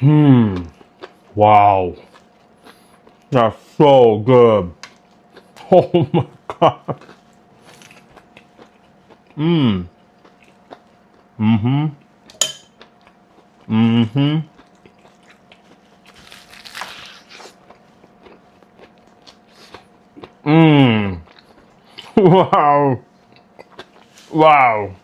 Hmm. Wow. That's so good. Oh my god. Mmm. Mm-hmm. Mm-hmm. Mmm. Wow. Wow.